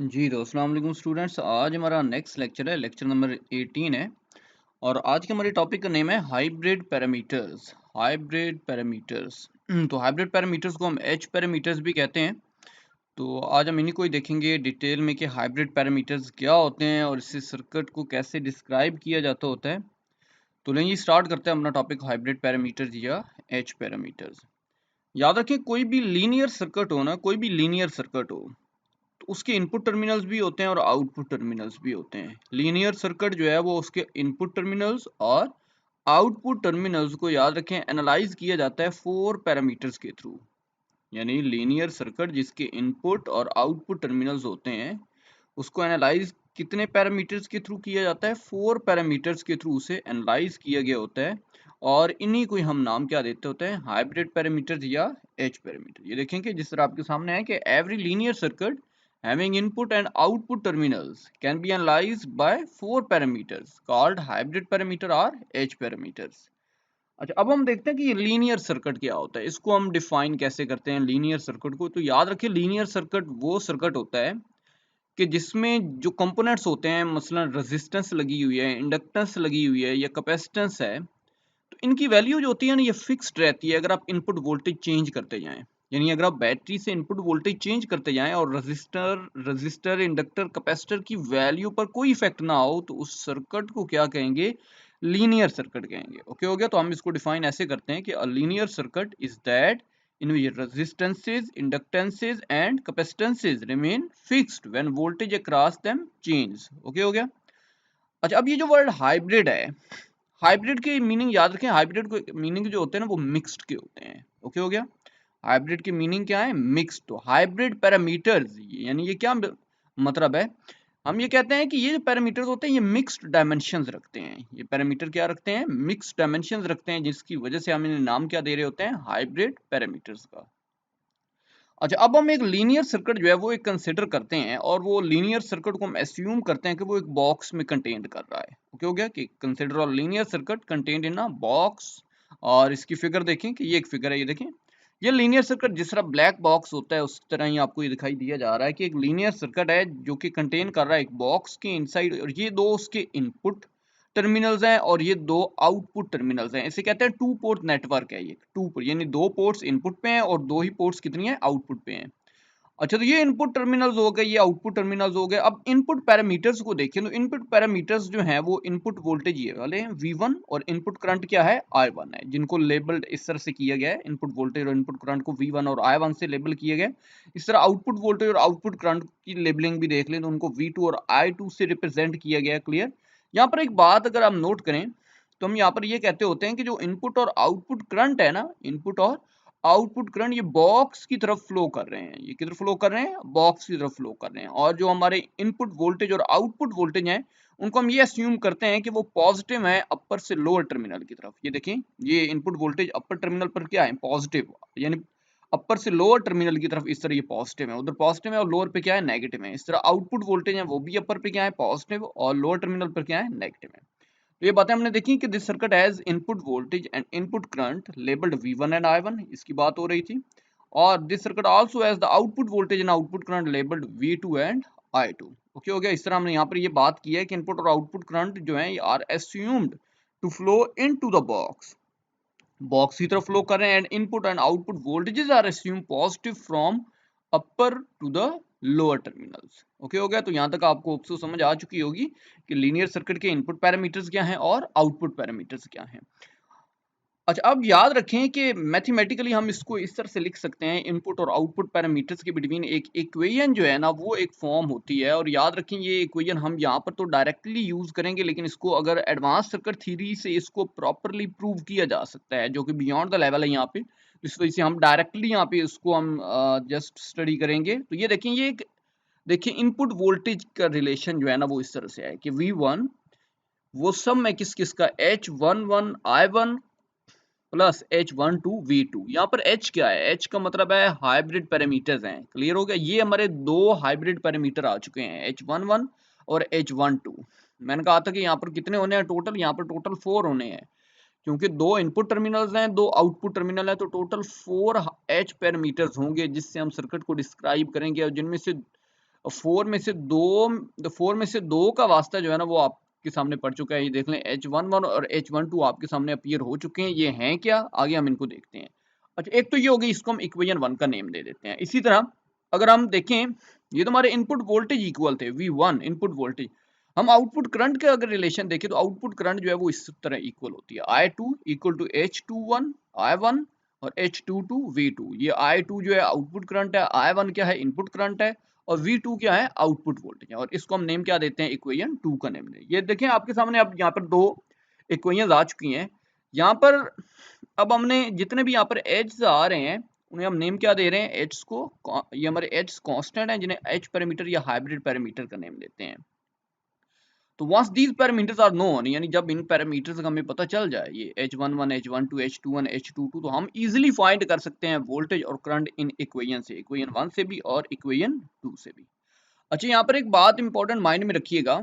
जी तो अस्सलाम वालेकुम स्टूडेंट्स। आज हमारा नेक्स्ट लेक्चर है, लेक्चर नंबर 18 है। और आज के हमारे टॉपिक का नेम है हाइब्रिड पैरामीटर्स। हाइब्रिड पैरामीटर्स तो हाइब्रिड पैरामीटर्स को हम एच पैरामीटर्स भी कहते हैं। तो आज हम इन्हीं को ही देखेंगे डिटेल में कि हाइब्रिड पैरामीटर्स क्या होते हैं और इससे सर्किट को कैसे डिस्क्राइब किया जाता होता है। तो लेंगे स्टार्ट करते हैं अपना टॉपिक हाइब्रिड पैरामीटर्स या एच पैरामीटर्स। याद रखें, कोई भी लीनियर सर्किट हो ना, कोई भी लीनियर सर्किट हो तो उसके इनपुट टर्मिनल्स भी होते हैं और आउटपुट टर्मिनल्स भी होते हैं। लीनियर सर्किट जो है वो उसके इनपुट टर्मिनल्स और आउटपुट टर्मिनल्स को याद रखें एनालाइज किया जाता है 4 पैरामीटर्स के थ्रू। यानी लीनियर सर्किट जिसके इनपुट और आउटपुट टर्मिनल्स होते हैं उसको एनालाइज कितने पैरामीटर्स के थ्रू किया जाता है? 4 पैरामीटर्स के थ्रू उसे एनालाइज किया गया होता है। और इन्हीं को ही हम नाम क्या देते होते हैं? हाइब्रिड पैरामीटर्स या एच पैरामीटर। ये देखेंगे जिस तरह आपके सामने है कि every linear circuit having input and output terminals can be analyzed by 4 parameters called hybrid parameter or H parameters। अच्छा, अब हम देखते हैं कि ये लीनियर सर्किट क्या होता है, इसको हम डिफाइन कैसे करते हैं लीनियर सर्किट को। तो याद रखिए, लीनियर सर्किट वो सर्किट होता है कि जिसमें जो कंपोनेंट्स होते हैं, मसलन रेजिस्टेंस लगी हुई है, इंडक्टेंस लगी हुई है या कैपेसिटेंस है, तो इनकी वैल्यू जो होती है ना ये फिक्स्ड रहती है अगर आप इनपुट वोल्टेज चेंज करते जाएं। यानी अगर आप बैटरी से इनपुट वोल्टेज चेंज करते जाएं और रजिस्टर इंडक्टर कैपेसिटर की वैल्यू पर कोई इफेक्ट ना हो तो उस सर्किट को क्या कहेंगे? लीनियर सर्किट कहेंगे। ओके हो गया। तो हम इसको डिफाइन ऐसे करते हैं कि a linear circuit is that in which resistances, inductances and capacitances remain fixed when voltage across them changes। Okay हो गया। अच्छा, अब ये जो वर्ड हाइब्रिड है, हाइब्रिड के मीनिंग याद रखें। हाइब्रिड को मीनिंग जो होते हैं ना वो मिक्स्ड के होते हैं। ओके हो गया। हाइब्रिड की मीनिंग क्या है? मिक्स्ड। तो हाइब्रिड पैरामीटर्स यानी ये क्या मतलब है? हम ये कहते हैं कि ये जो पैरामीटर्स होते हैं ये मिक्स्ड डायमेंशंस रखते हैं। ये पैरामीटर क्या रखते हैं? मिक्स्ड डायमेंशंस रखते हैं, जिसकी वजह से हम इन्हें नाम क्या दे रहे होते हैं? हाइब्रिड पैरामीटर्स का। अच्छा, अब हम एक लीनियर सर्किट जो है वो एक कंसिडर करते हैं और वो लीनियर सर्किट को हम एस्यूम करते हैं कि वो एक बॉक्स में कंटेन्ड कर रहा है। ओके हो गया कि consider a linear circuit contained in a box. और इसकी फिगर देखें कि ये एक फिगर है, ये देखें। ये लीनियर सर्किट जिस तरह ब्लैक बॉक्स होता है उस तरह ही आपको ये दिखाई दिया जा रहा है कि एक लीनियर सर्किट है जो कि कंटेन कर रहा है एक बॉक्स के इनसाइड, और ये दो उसके इनपुट टर्मिनल्स हैं और ये दो आउटपुट टर्मिनल्स हैं। इसे कहते हैं टू पोर्ट नेटवर्क है। ये टू पोर्ट यानी दो पोर्ट्स इनपुट पे हैं और दो ही पोर्ट्स कितनी है? आउटपुट पे हैं। अच्छा, तो ये इनपुट टर्मिनल्स हो गए, ये आउटपुट टर्मिनल्स हो गए। अब इनपुट पैरामीटर्स को देखें तो इनपुट पैरामीटर्स जो हैं वो इनपुट वोल्टेज ये वाले हैं V1, और इनपुट करंट क्या है? I1 है, जिनको लेबल्ड इस तरह से किया गया है। इनपुट वोल्टेज और इनपुट करंट को V1 और I1 से लेबल किया गया है। इस तरह आउटपुट वोल्टेज और आउटपुट करंट की लेबलिंग भी देख लें तो उनको V2 और I2 से रिप्रेजेंट किया गया है। क्लियर। यहाँ पर एक बात अगर आप नोट करें तो हम यहाँ पर ये कहते होते हैं कि जो इनपुट और आउटपुट करंट है ना, इनपुट और आउटपुट करंट ये बॉक्स की तरफ फ्लो कर रहे हैं। ये किधर फ्लो कर रहे हैं? बॉक्स की तरफ फ्लो कर रहे हैं। और जो हमारे इनपुट वोल्टेज और आउटपुट वोल्टेज हैं उनको हम ये अस्यूम करते हैं कि वो पॉजिटिव है अपर से लोअर टर्मिनल की तरफ। ये देखें, ये इनपुट वोल्टेज अपर टर्मिनल पर क्या है? पॉजिटिव। यानी अपर से लोअर टर्मिनल की तरफ इस तरह ये पॉजिटिव है, उधर पॉजिटिव है, और लोअर पे क्या है? नेगेटिव है। इस तरह आउटपुट वोल्टेज है वो भी अपर पे क्या है? पॉजिटिव, और लोअर टर्मिनल पर क्या है? नेगेटिव है। तो ये बातें हमने देखी कि this circuit has input voltage and input current labelled V1 and I1, इसकी बात हो रही थी। और this circuit also has the output voltage and output current labelled V2 and I2। Okay हो गया। इस तरह हमने यहाँ पर ये बात की है कि इनपुट और आउटपुट करंट जो है are assumed to flow into the box. Box की तरफ फ्लो कर रहे हैं and input and output voltages are assume positive from upper to the lower terminals. Okay हो गया। तो यहां तक आपको समझ आ चुकी होगी कि लीनियर सर्किट के इनपुट पैरामीटर्स क्या हैं और आउटपुट पैरामीटर्स क्या हैं। अच्छा, अब याद रखें कि मैथमेटिकली हम इसको इस तरह से लिख सकते हैं, इनपुट और आउटपुट पैरामीटर्स के बिटवीन एक इक्वेशन जो है ना वो एक फॉर्म होती है। और याद रखें ये इक्वेशन हम यहाँ पर तो डायरेक्टली यूज करेंगे, लेकिन इसको अगर एडवांस सर्किट थ्योरी से इसको प्रॉपरली प्रूव किया जा सकता है जो कि बियॉन्ड द लेवल है यहाँ पे। इस वजह से हम डायरेक्टली यहाँ पे इसको हम जस्ट स्टडी करेंगे। तो ये देखें, ये एक देखिए इनपुट वोल्टेज का रिलेशन जो है ना वो इस तरह से है कि V1 वो सम है किस किस का? H11 I1 plus H12 V2। यहाँ पर H क्या है? H का मतलब है हाइब्रिड पैरामीटर्स हैं। क्लियर हो गया। ये हमारे दो हाइब्रिड पैरामीटर आ चुके हैं, H11 और H12। मैंने कहा था कि यहाँ पर कितने होने हैं टोटल? यहाँ पर टोटल 4 होने हैं, क्योंकि दो इनपुट टर्मिनल्स हैं, दो आउटपुट टर्मिनल है, तो टोटल 4 H पैरामीटर्स होंगे जिससे हम सर्किट को डिस्क्राइब करेंगे। और जिनमें से फोर में से दो का वास्ता जो है ना वो आपके सामने पड़ चुका है। ये देख लें H11 और H12 आपके सामने अपीयर हो चुके हैं। ये हैं क्या, आगे हम इनको देखते हैं। अच्छा, एक तो ये हो गई, इसको हम इक्वेशन 1 का नेम दे देते हैं। इसी तरह अगर हम देखें, ये तो हमारे इनपुट वोल्टेज इक्वल थे V1 इनपुट वोल्टेज। हम आउटपुट करंट के अगर रिलेशन देखें तो आउटपुट करंट जो है वो इस तरह इक्वल होती है, I2 equal to H21 I1 और H22 V2। ये I2 जो है आउटपुट करंट है, I1 क्या है, इनपुट करंट है, और V2 क्या है, आउटपुट वोल्टेज है। और इसको हम नेम क्या देते हैं, इक्वेशन 2 का नेम दें। ये देखें आपके सामने अब यहाँ पर दो इक्वेशन आ चुकी हैं। यहाँ पर अब हमने जितने भी यहाँ पर एज आ रहे हैं उन्हें हम नेम क्या दे रहे हैं, एच को, ये हमारे एच कांस्टेंट हैं जिन्हें एच पैरामीटर या हाइब्रिड पैरामीटर का नेम देते हैं। तो once these parameters are known, यानी जब इन पैरामीटर्स का हमें पता चल जाए, ये H11 H12 H21 H22, तो हम इजीली फाइंड कर सकते हैं वोल्टेज और करंट इन इक्वेशन से, इक्वेशन 1 से भी और इक्वेशन 2 से भी। अच्छा, यहाँ पर एक बात इंपॉर्टेंट माइंड में रखिएगा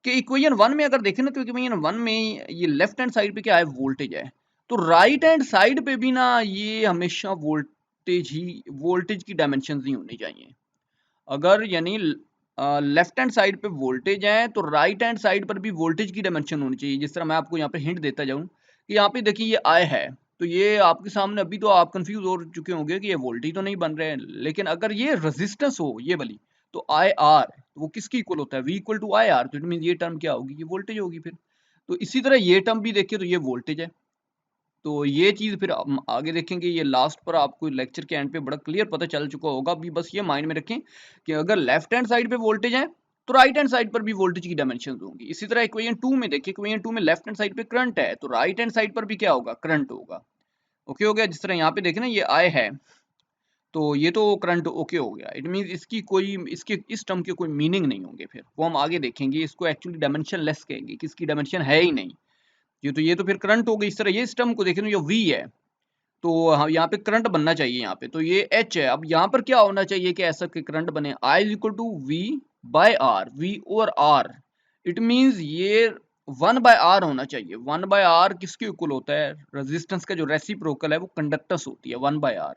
कि इक्वेशन 1 में अगर देखें ना, तो इक्वेशन 1 में ये लेफ्ट हैंड साइड पे क्या है, वोल्टेज है। तो राइट हैंड साइड पे भी ना ये हमेशा वोल्टेज की डायमेंशन ही होनी चाहिए। अगर यानी लेफ्ट हैंड साइड पे वोल्टेज है तो राइट हैंड साइड पर भी वोल्टेज की डायमेंशन होनी चाहिए। जिस तरह मैं आपको यहाँ पे हिंट देता जाऊँ कि यहाँ पे देखिए ये आई है, तो ये आपके सामने अभी तो आप कंफ्यूज हो चुके होंगे कि ये वोल्टेज तो नहीं बन रहे हैं, लेकिन अगर ये रेजिस्टेंस हो ये वाली, तो आई आर, तो वो किसकी इक्वल होता है, V equal to I R. तो इट मीन ये टर्म क्या होगी, ये वोल्टेज होगी फिर। तो इसी तरह ये टर्म भी देखिए तो ये वोल्टेज है। तो ये चीज़ फिर हम आगे देखेंगे, ये लास्ट पर आपको लेक्चर के एंड पे बड़ा क्लियर पता चल चुका होगा। अभी बस ये माइंड में रखें कि अगर लेफ्ट हैंड साइड पे वोल्टेज है तो राइट हैंड साइड पर भी वोल्टेज की डायमेंशन होंगी। इसी तरह इक्वेशन 2 में देखिए, इक्वेशन 2 में लेफ्ट हैंड साइड पे करंट है तो राइट हैंड साइड पर भी क्या होगा, करंट होगा। ओके हो गया। जिस तरह यहाँ पे देखें ना, ये आई है तो ये तो करंट ओके हो गया। इट मीन इसकी कोई, इसके इस टर्म के कोई मीनिंग नहीं होंगे, फिर वो हम आगे देखेंगे। इसको एक्चुअली डायमेंशन लेस कहेंगे, किसकी डायमेंशन है ही नहीं। ये तो फिर करंट हो गई। इस तरह ये इस टर्म को देखें तो ये वी है, तो हाँ यहाँ पे करंट बनना चाहिए यहाँ पे, तो ये एच है। अब यहाँ पर क्या होना चाहिए कि ऐसा करंट बने, I is equal to V by R, V over R. It means ये 1 बाय आर होना चाहिए। 1 बाय आर किसके इक्वल होता है, रेजिस्टेंस का जो रेसिप्रोकल है वो कंडक्टेंस होती है 1 बाय आर।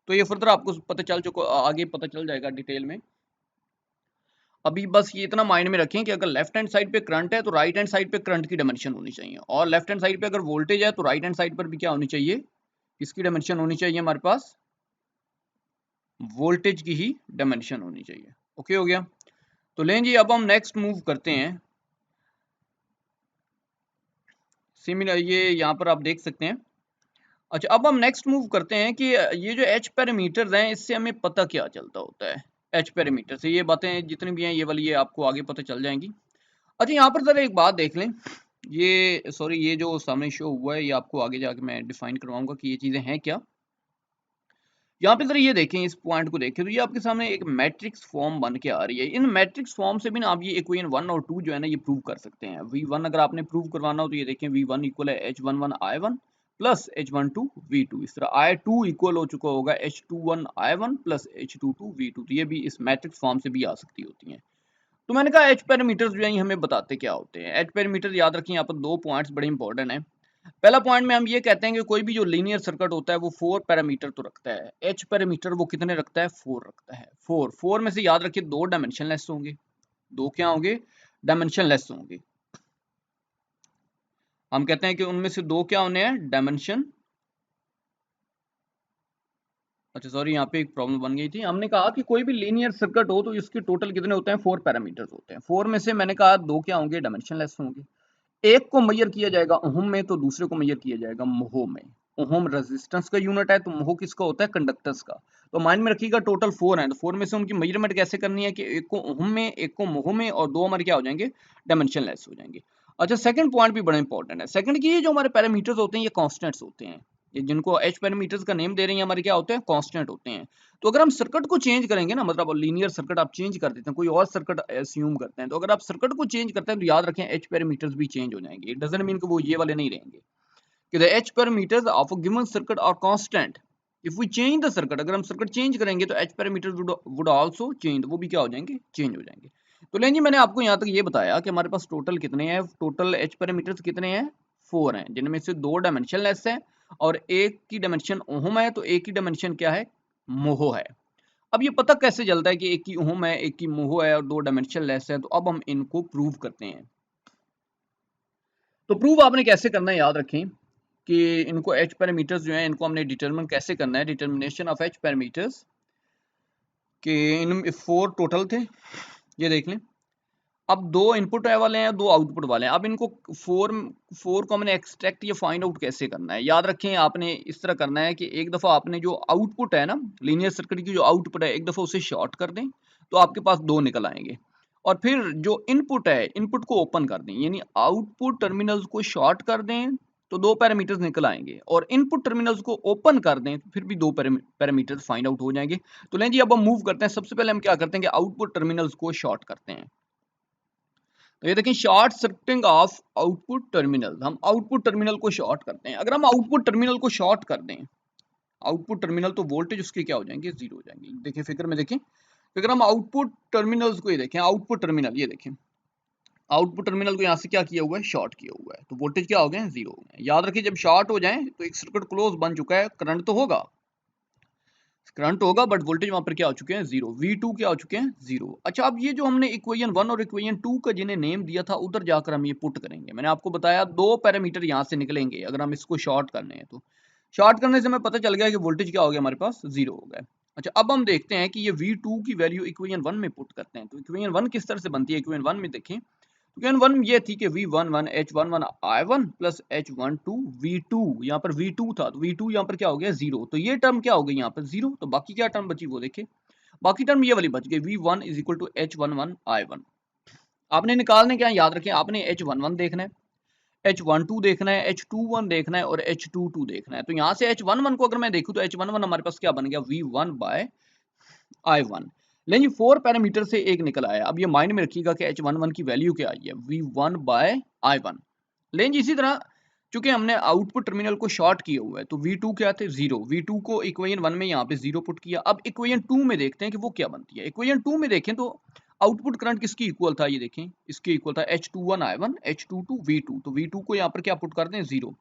तो ये फर्दर आपको पता चल चुका, आगे पता चल जाएगा डिटेल में। अभी बस ये इतना माइंड में रखें कि अगर लेफ्ट हैंड साइड पे करंट है तो राइट हैंड साइड पे करंट की डायमेंशन होनी चाहिए, और लेफ्ट हैंड साइड पे अगर वोल्टेज है तो राइट हैंड साइड पर भी क्या होनी चाहिए, किसकी डायमेंशन होनी चाहिए, हमारे पास वोल्टेज की ही डायमेंशन होनी चाहिए। ओके हो गया। तो लें जी, अब हम नेक्स्ट मूव करते हैं। सिमिलर ये यहाँ पर आप देख सकते हैं। अच्छा, अब हम नेक्स्ट मूव करते हैं कि ये जो एच पैरामीटर्स हैं इससे हमें पता क्या चलता होता है। एच पैरामीटर से ये बातें जितनी भी हैं ये वाली, ये आपको आगे पता चल जाएंगी। अच्छा, यहाँ पर जरा एक बात देख लें, ये सॉरी ये जो सामने शो हुआ है ये आपको आगे जाके मैं डिफाइन करवाऊंगा कि ये चीज़ें हैं क्या। यहाँ पे जरा ये देखें, इस पॉइंट को देखें तो ये आपके सामने एक मैट्रिक्स फॉर्म बन के आ रही है। इन मैट्रिक्स फॉर्म से भी ना आप ये इक्वेशन 1 और 2 जो है ना ये प्रूव कर सकते हैं। V1 अगर आपने प्रूव करवाना हो तो ये देखें, V1 इक्वल है H11 I1 plus H12 V2। इस तरह I2 इक्वल हो चुका होगा H21 I1 plus H22 V2। तो ये भी इस मैट्रिक्स फॉर्म से भी आ सकती होती हैं। तो मैंने कहा एच पैरामीटर्स जो है हमें बताते क्या होते हैं। एच पैरामीटर याद रखिए, यहाँ पर दो पॉइंट्स बड़े इंपॉर्टेंट हैं। पहला पॉइंट में हम ये कहते हैं कि कोई भी जो लीनियर सर्किट होता है वो 4 पैरामीटर तो रखता है। एच पैरामीटर वो कितने रखता है, 4 रखता है। 4 में से याद रखिए दो डायमेंशन लेस होंगे, दो क्या होंगे, डायमेंशन लेस होंगे। हम कहते हैं कि उनमें से दो क्या होने हैं, डायमेंशन। अच्छा सॉरी, यहाँ पे एक प्रॉब्लम बन गई थी। हमने कहा कि कोई भी लीनियर सर्किट हो तो इसके टोटल कितने होते हैं, 4 पैरामीटर्स होते हैं। 4 में से मैंने कहा दो क्या होंगे, डायमेंशन लेस होंगे। एक को मेजर किया जाएगा ओहम में तो दूसरे को मेजर किया जाएगा मोहो में। ओहम रेजिस्टेंस का यूनिट है तो मोहो किसका होता है, कंडक्टेंस का। तो माइंड में रखिएगा टोटल 4 है, तो 4 में से उनकी मेजरमेंट कैसे करनी है कि एक को ओहम में, एक को मोहो में, और दो हमारे क्या हो जाएंगे, डायमेंशन लेस हो जाएंगे। अच्छा, सेकंड पॉइंट भी बड़ा इंपॉर्टेंट है। सेकंड की ये जो हमारे पैरामीटर्स होते हैं ये कांस्टेंट्स होते हैं। ये जिनको एच पैरामीटर्स का नेम दे रहे हैं हमारे क्या होते हैं, कांस्टेंट होते हैं। तो अगर हम सर्किट को चेंज करेंगे ना, मतलब लीनियर सर्किट आप चेंज कर देते हैं, कोई और सर्किट एज्यूम करते हैं, तो अगर आप सर्किट को चेंज करते हैं तो याद रखें एच पैरामीटर्स भी चेंज हो जाएंगे। इट डजंट मीन कि वो ये वाले नहीं रहेंगे कि the H parameters of a given circuit are constant if we change the circuit. अगर हम सर्किट चेंज करेंगे तो H parameters would also change, वो भी क्या हो जाएंगे, चेंज हो जाएंगे। तो लेंगे, मैंने आपको यहाँ तक ये बताया कि हमारे पास टोटल कितने हैं, टोटल एच पैरामीटर्स कितने हैं, 4 हैं, जिनमें से दो डायमेंशन लेस है और एक की डायमेंशन ओहम है, तो एक की डायमेंशन क्या है, मोहो है। अब ये पता कैसे चलता है कि एक की ओम है, एक की मोहो है और दो डायमेंशन लेस है, तो अब हम इनको प्रूव करते हैं। तो प्रूव आपने कैसे करना है, याद रखें कि इनको एच पैरामीटर्स जो है इनको हमने डिटरमिन कैसे करना है। डिटर्मिनेशन ऑफ एच पैरामीटर्स के इन 4 टोटल थे, ये देख लें। अब 2 इनपुट वाले हैं, 2 आउटपुट वाले हैं। अब इनको 4 को हमने एक्सट्रैक्ट या फाइंड आउट कैसे करना है। याद रखें आपने इस तरह करना है कि एक दफ़ा आपने जो आउटपुट है ना, लीनियर सर्किट की जो आउटपुट है, एक दफ़ा उसे शॉर्ट कर दें तो आपके पास 2 निकल आएंगे। और फिर जो इनपुट है, इनपुट को ओपन कर दें, यानी आउटपुट टर्मिनल्स को शॉर्ट कर दें तो 2 पैरामीटर्स निकल आएंगे, और इनपुट टर्मिनल्स को ओपन कर दें तो फिर भी 2 पैरामीटर्स फाइंड आउट हो जाएंगे। तो लें जी, अब हम मूव करते हैं। सबसे पहले हम क्या करते हैं कि आउटपुट टर्मिनल्स को शॉर्ट करते हैं। तो ये देखें, short circuiting of output terminal. हम आउटपुट टर्मिनल को शॉर्ट करते हैं। अगर हम आउटपुट टर्मिनल को शॉर्ट कर दें, आउटपुट टर्मिनल, तो वोल्टेज उसके क्या हो जाएंगे, जीरो हो जाएंगे। देखिए फिगर में देखें, अगर हम आउटपुट टर्मिनल्स को ये देखें, आउटपुट टर्मिनल ये देखें, आउटपुट टर्मिनल को यहाँ से क्या किया हुआ है, शॉर्ट किया हुआ है, तो वोल्टेज क्या हो गए, जीरो हो गए। याद रखिए, जब शॉर्ट हो जाए तो एक सर्किट क्लोज बन चुका है, करंट तो होगा, करंट होगा, बट वोल्टेज वहां पर क्या हो चुके हैं, जीरो। V2 क्या हो चुके हैं, जीरो। अच्छा, अब ये जो हमने इक्वेशन 1 और इक्वेशन 2 का जिन्हें नेम दिया था, उधर जाकर हम ये पुट करेंगे। मैंने आपको बताया 2 पैरामीटर यहाँ से निकलेंगे अगर हम इसको शॉर्ट करने हैं। तो शॉर्ट करने से हमें पता चल गया कि वोल्टेज क्या हो गया, हमारे पास जीरो हो गया। अच्छा, अब हम देखते हैं कि ये V2 की वैल्यू इक्वेशन 1 में पुट करते हैं। तो इक्वेशन 1 किस तरह से बनती है, इक्वेशन 1 में देखें। इक्वेशन 1 ये थी कि V11 H11 I1 plus H12 V2, यहाँ पर V2 था तो V2 यहाँ पर क्या हो गया, जीरो। तो ये टर्म क्या हो गई यहाँ पर, जीरो। तो बाकी क्या टर्म बची वो देखे, बाकी टर्म ये वाली बच गई, V1 is equal to H11 I1। आपने निकालने क्या, याद रखें, आपने H11 देखना है, H12 देखना है, H21 देखना है और H22 देखना है। तो यहाँ से H11 को अगर मैं देखूँ तो H11 हमारे पास क्या बन गया, V1 बाय I1। लेकिन 4 पैरामीटर से एक निकल आया। अब ये माइंड में रखिएगा कि H11 की वैल्यू क्या आई है, V1 बाय I1। लेकिन इसी तरह चूंकि हमने आउटपुट टर्मिनल को शॉर्ट किया हुआ है तो V2 क्या थे, जीरो। V2 को इक्वेशन 1 में यहाँ पे जीरो पुट किया। अब इक्वेशन 2 में देखते हैं कि वो क्या बनती है। इक्वेशन 2 में देखें तो आउटपुट करंट किसकी इक्वल था, ये देखें, इसके इक्वल था H21 I1 H22 V2। तो V2 को यहाँ पर क्या पुट करते हैं, जीरो।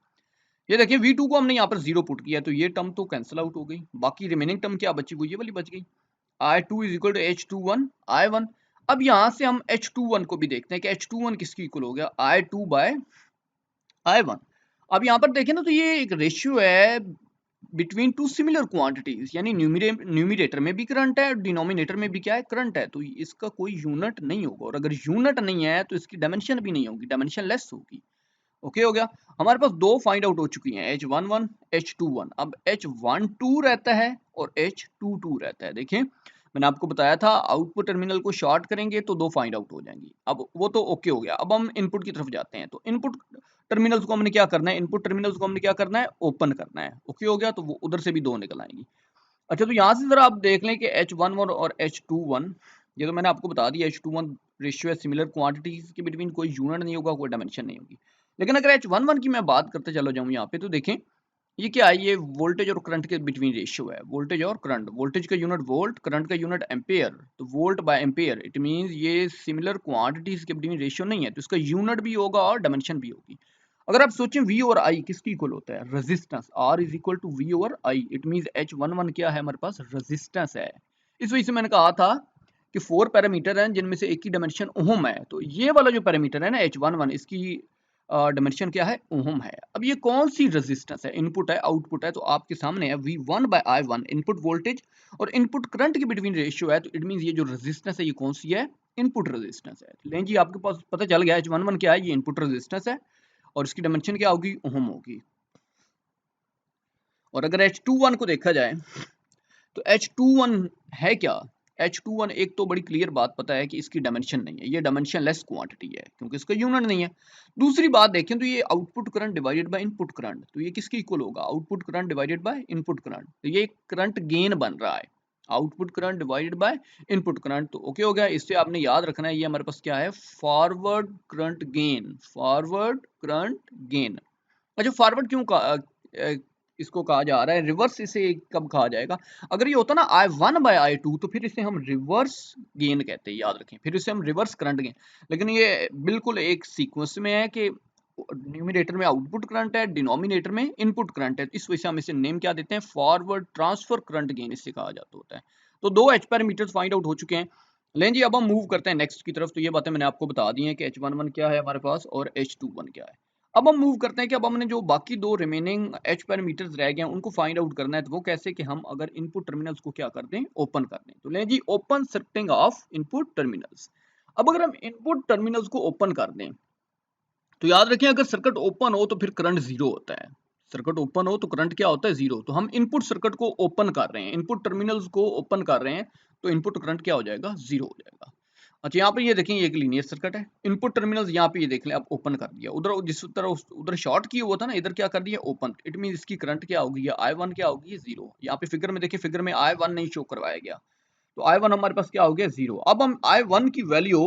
ये देखिए, V2 को हमने यहाँ पर जीरो पुट किया तो ये टर्म तो कैंसिल आउट हो गई। बाकी रिमेनिंग टर्म क्या बची, वो ये वाली बच गई, I2 is equal to H21 I1। अब यहाँ से हम H21 को भी देखते हैं कि H21 किसकी इक्वल हो गया, I2 बाय I1। अब यहाँ पर देखें ना, तो ये एक रेशियो है बिटवीन टू सिमिलर क्वांटिटीज, यानी न्यूमिरेटर में भी करंट है, डिनोमिनेटर में भी क्या है, करंट है। तो इसका कोई यूनिट नहीं होगा, और अगर यूनिट नहीं है तो इसकी डायमेंशन भी नहीं होगी, डायमेंशन लेस होगी। ओके हो गया। हमारे पास दो फाइंड आउट हो चुकी हैं, H11 H21। अब H12 रहता है और H22 रहता है। देखें, मैंने आपको बताया था आउटपुट टर्मिनल को शॉर्ट करेंगे तो दो फाइंड आउट हो जाएंगी। अब वो तो ओके हो गया। अब हम इनपुट की तरफ जाते हैं। तो इनपुट टर्मिनल्स को हमने क्या करना है, इनपुट टर्मिनल्स को हमने क्या करना है, ओपन करना है। ओके हो गया, तो वो उधर से भी दो निकल आएंगी। अच्छा, तो यहाँ से जरा आप देख लें कि H11 और H21, ये तो मैंने आपको बता दिया, H21 रेशियो है सिमिलर क्वांटिटीज के बिटवीन, कोई यूनिट नहीं होगा, कोई डायमेंशन नहीं होगी। लेकिन अगर H11 की मैं बात करते चलो जाऊँ यहाँ पे, तो देखें ये क्या है, ये वोल्टेज और करंट के बिटवीन रेशियो है, वोल्टेज और करंट। वोल्टेज का यूनिट वोल्ट, करंट का यूनिट एम्पेयर। तो volt by ampere, it means ये सिमिलर क्वांटिटीज के बिटवीन रेशियो नहीं है, तो इसका यूनिट भी होगा और डायमेंशन भी होगी। अगर आप सोचें V और I किसकी इक्वल होता है, resistance. R is equal to V over I, it means H11 क्या है, हमारे पास रेजिस्टेंस है। इस वजह से मैंने कहा था कि 4 पैरामीटर हैं जिनमें से एक की डायमेंशन ओम है। तो ये वाला जो पैरामीटर है ना H11, इसकी डायमेंशन क्या है, ओम है। अब ये कौन सी रेजिस्टेंस है, इनपुट है आउटपुट है, तो आपके सामने है V1 by I1 input voltage और इनपुट करंट के बिटवीन रेशियो है। तो इट मींस ये जो रेजिस्टेंस है ये कौन सी है, इनपुट रेजिस्टेंस है। लेकिन जी आपके पास पता चल गया H11 क्या है, ये इनपुट रेजिस्टेंस है और इसकी डायमेंशन क्या होगी, ओम होगी। और अगर H21 को देखा जाए तो H21 है क्या, H21 एक तो बड़ी क्लियर बात पता है कि इसकी डायमेंशन नहीं है, ये डायमेंशन लेस क्वांटिटी है क्योंकि इसका यूनिट नहीं है। दूसरी बात देखें तो ये output current divided by input current, तो ये किसकी इक्वल होगा, output current divided by input current. तो ये करंट गेन बन रहा है, output current divided by input current. तो ओके हो गया। इससे आपने याद रखना है ये हमारे पास क्या है, forward current gain, forward current gain. अच्छा, फॉरवर्ड क्यों इसको कहा जा रहा है, रिवर्स इसे कब कहा जाएगा, अगर ये होता ना I1 बाय I2 तो फिर इसे हम रिवर्स गेन कहते हैं, याद रखें, फिर इसे हम रिवर्स करंट गेन। लेकिन ये बिल्कुल एक सीक्वेंस में है कि न्यूमिनेटर में आउटपुट करंट है, डिनोमिनेटर में इनपुट करंट है, इस वजह से हम इसे नेम क्या देते हैं, फॉरवर्ड ट्रांसफर करंट गेन इससे कहा जाता होता है। तो 2 एच पैरामीटर्स फाइंड आउट हो चुके हैं। लें जी, अब हम मूव करते हैं नेक्स्ट की तरफ। तो ये बातें मैंने आपको बता दी हैं कि H11 क्या है हमारे पास और H21 क्या है। अब हम मूव करते हैं कि अब हमने जो बाकी 2 रिमेनिंग एच पैरामीटर्स रह गए हैं उनको फाइंड आउट करना है। तो वो कैसे कि हम अगर इनपुट टर्मिनल्स को क्या कर दें, ओपन कर दें। तो लें जी, open circuiting of input terminals. अब अगर हम इनपुट टर्मिनल्स को ओपन कर दें तो याद रखें, अगर सर्किट ओपन हो तो फिर करंट जीरो होता है। सर्किट ओपन हो तो करंट क्या होता है, जीरो। तो हम इनपुट सर्किट को ओपन कर रहे हैं, इनपुट टर्मिनल्स को ओपन कर रहे हैं, तो इनपुट करंट क्या हो जाएगा, जीरो हो जाएगा। अच्छा, यहाँ पे ये देखें, ये एक लीनियर सर्किट है। इनपुट टर्मिनल्स यहाँ पे ये देख लें, अब ओपन कर दिया। उधर जिस तरह उधर शॉर्ट किया हुआ था ना, इधर क्या कर दिया, ओपन। इट मीन इसकी करंट क्या होगी, I1 क्या होगी, जीरो। यहाँ पे फिगर में देखिए, फिगर में I1 नहीं शो करवाया गया, तो I1 हमारे पास क्या हो गया, जीरो। अब हम I1 की वैल्यू,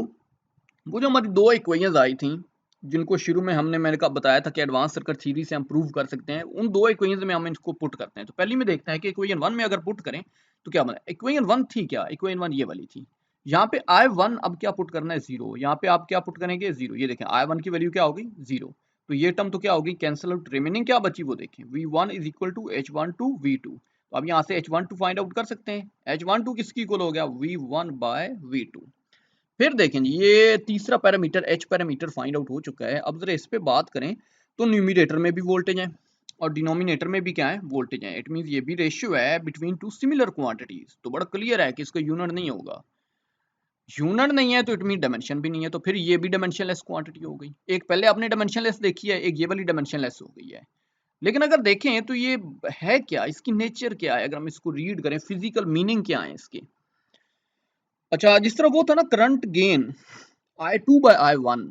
वो जो हमारी 2 इक्वेशंस आई थी जिनको शुरू में मैंने कहा बताया था कि एडवांस सर्किट थ्योरी से हम प्रूव कर सकते हैं, उन 2 इक्वेशंस में हम इसको पुट करते हैं। तो पहली में देखते हैं कि इक्वेशन 1 में अगर पुट करें तो क्या बना। इक्वेशन 1 थी क्या, इक्वेशन 1 ये वाली थी। यहाँ पे I1 अब क्या पुट करना है, जीरो। यहाँ पे आप क्या पुट करेंगे, जीरो। ये देखें, I1 की वैल्यू क्या होगी, जीरो। तो ये टर्म तो क्या होगी, कैंसिल आउट। रिमेनिंग क्या बची वो देखें, V1 is equal to H12 V2। तो अब यहाँ से H12 फाइंड आउट कर सकते हैं। H12 किसकी इक्वल हो गया, V1 बाय V2। फिर देखें जी, ये तीसरा parameter H parameter find out हो चुका है। अब जरा इस पे बात करें तो न्यूमरेटर में भी वोल्टेज है और डिनोमिनेटर में भी क्या है, वोल्टेज है। इट मींस ये भी रेशियो है बिटवीन टू सिमिलर क्वांटिटीज। तो बड़ा क्लियर है कि इसका यूनिट नहीं होगा। यूनिट नहीं है तो इट मीन डायमेंशन भी नहीं है, तो फिर ये भी डायमेंशनलेस क्वांटिटी हो गई। एक पहले आपने डायमेंशनलेस देखी है, एक ये वाली डायमेंशनलेस हो गई है। लेकिन अगर देखें तो ये है क्या, इसकी नेचर क्या है, अगर हम इसको रीड करें, फिजिकल मीनिंग क्या है इसके। अच्छा, जिस तरह वो था ना current gain I2 bye I1,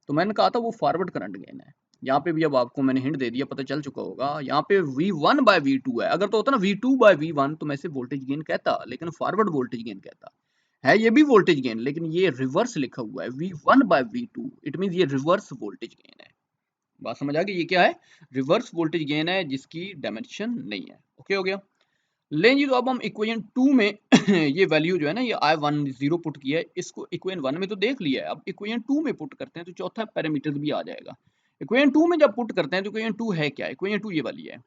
तो मैंने कहा था वो फॉरवर्ड करंट गेन है। यहाँ पे भी अब आपको मैंने हिंट दे दिया, पता चल चुका होगा। यहाँ पे V1 बाय V2 है। अगर तो होता ना V2 बाय V1 तो मैं इसे वोल्टेज गेन कहता, लेकिन फॉरवर्ड वोल्टेज गेन कहता है। ये भी वोल्टेज गेन, लेकिन ये रिवर्स लिखा हुआ है, V1 by V2। It mean ये रिवर्स वोल्टेज गेन है। बात समझ आ गई, ये क्या है, रिवर्स वोल्टेज गेन है जिसकी डायमेंशन नहीं है। ओके हो गया। लें जी, तो अब हम इक्वेशन 2 में ये वैल्यू जो है ना, ये I1 जीरो पुट किया है, इसको इक्वेशन 1 में तो देख लिया है। अब इक्वेशन 2 में पुट करते हैं तो चौथा पैरामीटर भी आ जाएगा। इक्वेशन 2 में जब पुट करते हैं तो इक्वेशन 2 है क्या, इक्वेशन 2 ये वाली है।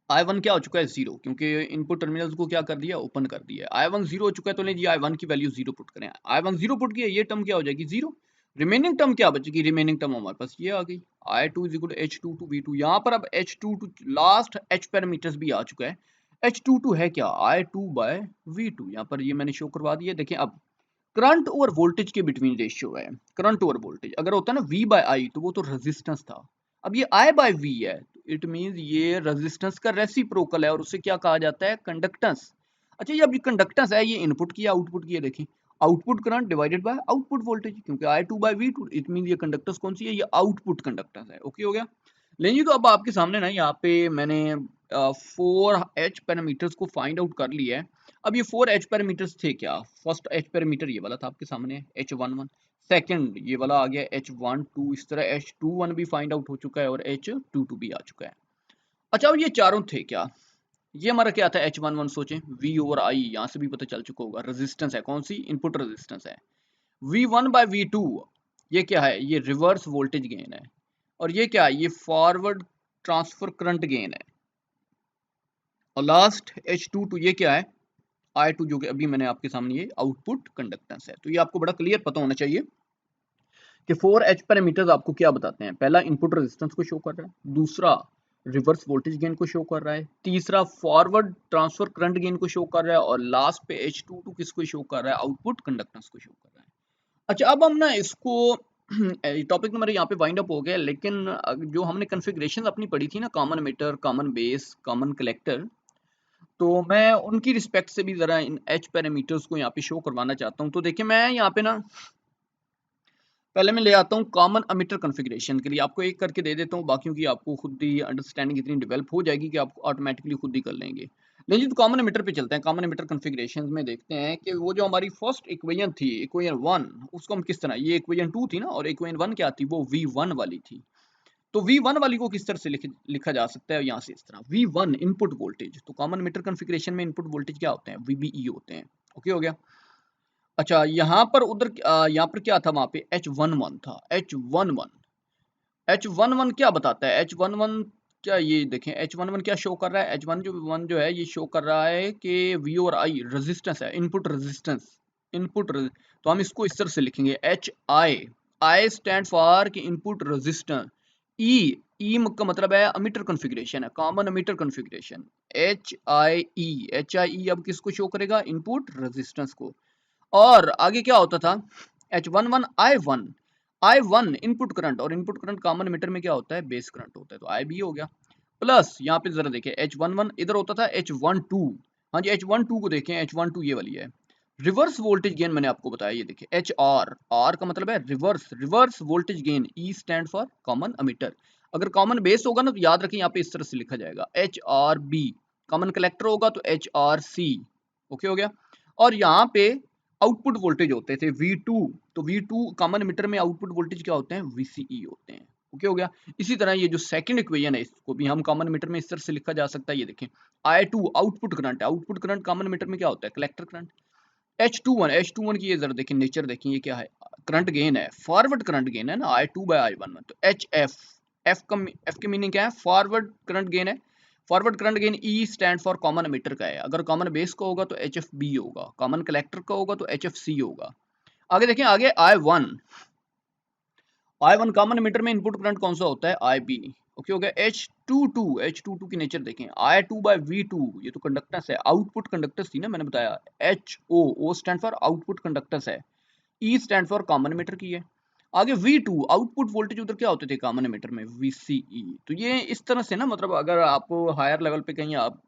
I1 क्या हो चुका है, जीरो, क्योंकि इनपुट टर्मिनल्स को क्या कर दिया, ओपन कर दिया। I1 जीरो हो चुका है, तो लें जी I1 की वैल्यू जीरो पुट करें। I1 जीरो पुट किया, ये टर्म क्या हो जाएगी, जीरो। रिमेनिंग टर्म क्या बचेगी, रिमेनिंग टर्म हमारे पास ये आ गई, I2 is equal to H22 V2। यहाँ पर अब H22 लास्ट H पैरामीटर्स भी आ चुका है। H22 है क्या, I2 बाय V2। यहाँ पर ये मैंने शो करवा दिया। देखें, अब करंट और वोल्टेज के बिटवीन रेशियो है, करंट और वोल्टेज। अगर होता है ना V बाय I तो वो तो रेजिस्टेंस था। अब ये I बाय V है, इट मींस ये रेजिस्टेंस का रेसिप्रोकल है और उसे क्या कहा जाता है, कंडक्टेंस। अच्छा, ये अब ये कंडक्टेंस है, ये इनपुट की आउटपुट की है। देखिए, output current divided by output voltage, क्योंकि I2 बाय V2 इट मींस ये कंडक्टेंस कौन सी है, ये आउटपुट कंडक्टेंस है। ओके हो गया। लेंगे तो अब आपके सामने ना यहाँ पे मैंने 4H पैरामीटर्स को फाइंड आउट कर लिया है। अब ये 4H पैरामीटर्स थे क्या, फर्स्ट H पैरामीटर ये वाला था आपके सामने, H11। सेकंड ये वाला आ गया H12। इस तरह H21 भी फाइंड आउट हो चुका है और H22 भी आ चुका है। अच्छा, अब ये चारों थे क्या, ये हमारा क्या था, H11 सोचें, V ओवर I यहाँ से भी पता चल चुका होगा, रेजिस्टेंस है, कौन सी, इनपुट रेजिस्टेंस है। V1 बाय V2 ये क्या है, ये रिवर्स वोल्टेज गेन है। और ये क्या है, ये फॉरवर्ड ट्रांसफर करंट गेन है। और लास्ट H22 ये क्या है, I2, जो कि अभी मैंने आपके सामने ये आउटपुट कंडक्टेंस है। तो ये आपको बड़ा क्लियर पता होना चाहिए कि 4H पैरामीटर्स आपको क्या बताते हैं। पहला इनपुट रेजिस्टेंस को शो कर रहा है, दूसरा रिवर्स वोल्टेज गेन को शो कर रहा है, तीसरा फॉरवर्ड ट्रांसफर करंट गेन को शो कर रहा है, और लास्ट पे H22 किसको शो कर रहा है, आउटपुट कंडक्टेंस को शो कर रहा है। अच्छा, अब हम ना इसको टॉपिक नंबर यहाँ पे वाइंड अप हो गया, लेकिन जो हमने कॉन्फ़िगरेशन अपनी पढ़ी थी ना, common emitter, common base, common collector, तो मैं उनकी रिस्पेक्ट से भी जरा इन एच पैरामीटर्स को यहाँ पे शो करवाना चाहता हूँ। तो देखिए, मैं यहाँ पे ना पहले मैं ले आता हूँ कॉमन अमीटर कॉन्फ़िगरेशन के लिए, आपको एक करके दे देता हूँ, बाकियों की आपको खुद ही अंडरस्टैंडिंग इतनी डेवलप हो जाएगी कि आप ऑटोमेटिकली खुद ही कर लेंगे। लेकिन तो कॉमन एमिटर पे चलते हैं। कॉमन एमिटर कॉन्फ़िगरेशन में देखते हैं कि वो जो हमारी फर्स्ट इक्वेशन थी, इक्वेशन 1, उसको हम किस तरह, ये इक्वेशन 2 थी ना, और इक्वेशन 1 क्या थी, वो V1 वाली थी। तो V1 वाली को किस तरह से लिखा जा सकता है, यहाँ से इस तरह, V1 इनपुट वोल्टेज। तो कॉमन एमिटर कॉन्फ़िगरेशन में इनपुट वोल्टेज क्या होते हैं, VBE होते हैं। ओके हो गया। अच्छा, यहाँ पर उधर यहाँ पर क्या था, वहाँ पे H11 था, H11 क्या बताता है, H11 क्या ये देखें H11 क्या शो कर रहा है, H1 जो है ये शो कर रहा है कि V और I रेजिस्टेंस है, इनपुट रेजिस्टेंस, तो हम इसको इस तरह से लिखेंगे I स्टैंड फॉर कि इनपुट रेजिस्टेंस, ई का मतलब है अमीटर कॉन्फ़िगरेशन है, कॉमन अमीटर कॉन्फ़िगरेशन, HIE अब किसको शो करेगा, इनपुट रेजिस्टेंस को। और आगे क्या होता था, H11 I1 इनपुट करंट, और इनपुट करंट कॉमन मीटर में क्या होता है, बेस करंट होता है, तो IB हो गया। प्लस यहाँ पे जरा देखिए H11 इधर होता था H12, हाँ जी H12 को देखें, H12 ये वाली है, रिवर्स वोल्टेज गेन मैंने आपको बताया, ये देखिए HR का मतलब है reverse voltage gain, E stand for common ammeter. अगर कॉमन बेस होगा ना तो याद रखें यहाँ पे इस तरह से लिखा जाएगा HRB, कॉमन कलेक्टर होगा तो HRC, ओके हो गया। और यहाँ पे आउटपुट वोल्टेज होते थे V2, तो V2 कॉमन मीटर में आउटपुट वोल्टेज क्या होते हैं, VCE होते हैं, ओके हो गया। इसी तरह ये जो सेकंड इक्वेशन है इसको भी हम कॉमन मीटर में इस तरह से लिखा जा सकता है, ये देखें I2 आउटपुट करंट है, आउटपुट करंट कॉमन मीटर में क्या होता है, कलेक्टर करंट। H21 की ये जरा देखें नेचर देखें, ये क्या है, करंट गेन है, फॉरवर्ड करंट गेन है ना I2/I1 में, तो एफ की मीनिंग क्या है, फॉरवर्ड करंट गेन है। Forward current gain E stand for common emitter का है, अगर कॉमन बेस का होगा तो HFB होगा, कॉमन कलेक्टर का होगा तो HFC होगा। आगे देखें, आगे I1 कॉमन एमिटर में इनपुट करंट कौन सा होता है, IB, ओके हो गया। H22 की नेचर देखें, I2/V2 ये तो कंडक्टेंस है, आउटपुट कंडक्टेंस थी ना मैंने बताया, O stand for output conductance है, E stand for common emitter की है। आगे V2 आउटपुट वोल्टेज उधर क्या होते थे कॉमन एमिटर में, VCE। तो ये इस तरह से ना, मतलब अगर आपको हायर लेवल पे कहीं आप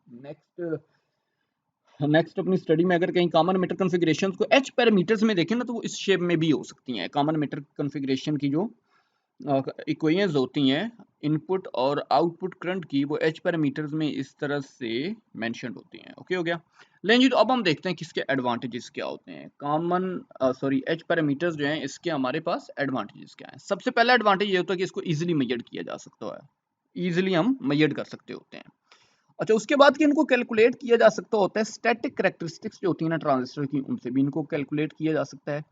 नेक्स्ट अपनी स्टडी में अगर कहीं कॉमन मीटर कॉन्फ़िगरेशंस को H पैरामीटर्स में देखें ना, तो वो इस शेप में भी हो सकती हैं। कॉमन मीटर कॉन्फ़िगरेशन की जो इक्वेशंस होती हैं इनपुट और आउटपुट करंट की, वो H पैरामीटर्स में इस तरह से मेंशन्ड होती हैं, ओके हो गया। लेकिन जी तो अब हम देखते हैं कि इसके एडवांटेजेस क्या होते हैं, H पैरामीटर्स जो हैं इसके हमारे पास एडवांटेजेस क्या हैं। सबसे पहला एडवांटेज ये होता है कि इसको इजीली मेजर किया जा सकता है, इजीली हम मेजर कर सकते होते हैं। अच्छा, उसके बाद कि इनको कैलकुलेट किया जा सकता होता है, स्टैटिक कैरेक्टरिस्टिक्स जो होती है ना ट्रांजिस्टर की, उनसे भी इनको कैलकुलेट किया जा सकता है।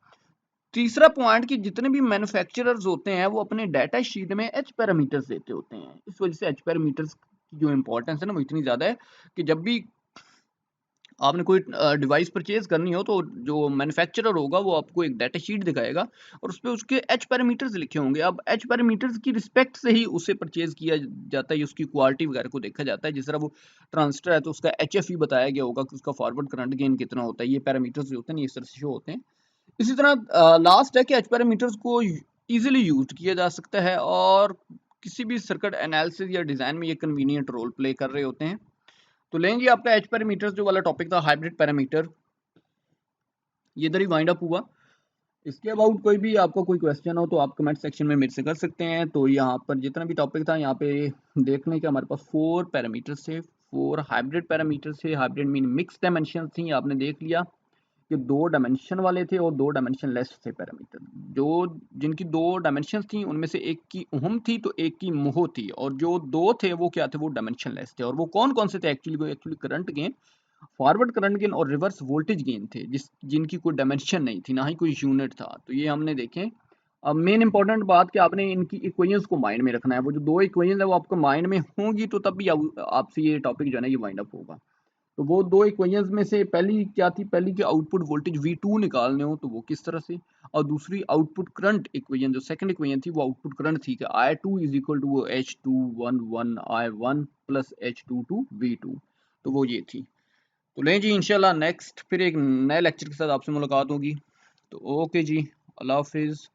तीसरा पॉइंट कि जितने भी मैन्युफैक्चरर्स होते हैं वो अपने डाटा शीट में H पैरामीटर्स देते होते हैं, इस वजह से H पैरामीटर्स की जो इंपॉर्टेंस है ना वो इतनी ज़्यादा है कि जब भी आपने कोई डिवाइस परचेज करनी हो तो जो मैन्युफैक्चरर होगा वो आपको एक डाटा शीट दिखाएगा और उस पे उसके H पैरामीटर्स लिखे होंगे। अब H पैरामीटर्स की रिस्पेक्ट से ही उसे परचेज किया जाता है, उसकी क्वालिटी वगैरह को देखा जाता है। जिस तरह वो ट्रांजिस्टर है तो उसका HFE बताया गया होगा कि उसका फॉरवर्ड करंट गेन कितना होता है, ये पैरामीटर्स जो होते हैं इस तरह से शो होते हैं। इसी तरह लास्ट है कि H पैरामीटर्स को इजीली यूज किया जा सकता है और किसी भी सर्किट एनालिसिस या डिज़ाइन में ये कन्वीनियंट रोल प्ले कर रहे होते हैं। तो लें जी आपका H पैरामीटर्स जो वाला टॉपिक था, हाइब्रिड पैरामीटर, ये इधर ही वाइंड अप हुआ। इसके अबाउट कोई भी आपको कोई क्वेश्चन हो तो आप कमेंट सेक्शन में मेरे से कर सकते हैं। तो यहाँ पर जितना भी टॉपिक था यहाँ पे देख लें कि हमारे पास 4 पैरामीटर्स थे, 4 हाइब्रिड पैरामीटर्स थे। हाइब्रिड मीन मिक्स डायमेंशन थी, आपने देख लिया कि 2 डायमेंशन वाले थे और 2 डायमेंशन लेस थे पैरामीटर। जो जिनकी 2 डायमेंशन थी उनमें से एक की ओहम थी तो एक की मोह थी, और जो 2 थे वो क्या थे, वो डायमेंशन लेस थे। और वो कौन कौन से थे एक्चुअली, वो actually current gain, forward current gain और रिवर्स वोल्टेज गेन थे, जिनकी कोई डायमेंशन नहीं थी, ना ही कोई यूनिट था। तो ये हमने देखे। अब मेन इंपॉर्टेंट बात कि आपने इनकी इक्वेशंस को माइंड में रखना है। वो जो 2 इक्वेशंस है वो आपको माइंड में होंगी तो तब भी आपसे ये टॉपिक जो है ना ये वाइंड अप होगा। तो वो 2 इक्वेशंस में से पहली क्या थी, पहली के आउटपुट वोल्टेज V2 निकालने हो तो वो किस तरह से, और दूसरी आउटपुट करंट इक्वेशन जो सेकंड इक्वेशन थी वो आउटपुट करंट थी कि I2 is equal to H211 I1 plus H22 V2, तो वो ये थी। तो लें जी इंशाल्लाह नेक्स्ट फिर एक नए लेक्चर के साथ आपसे मुलाकात होगी। तो ओके जी, अल्लाह हाफिज़।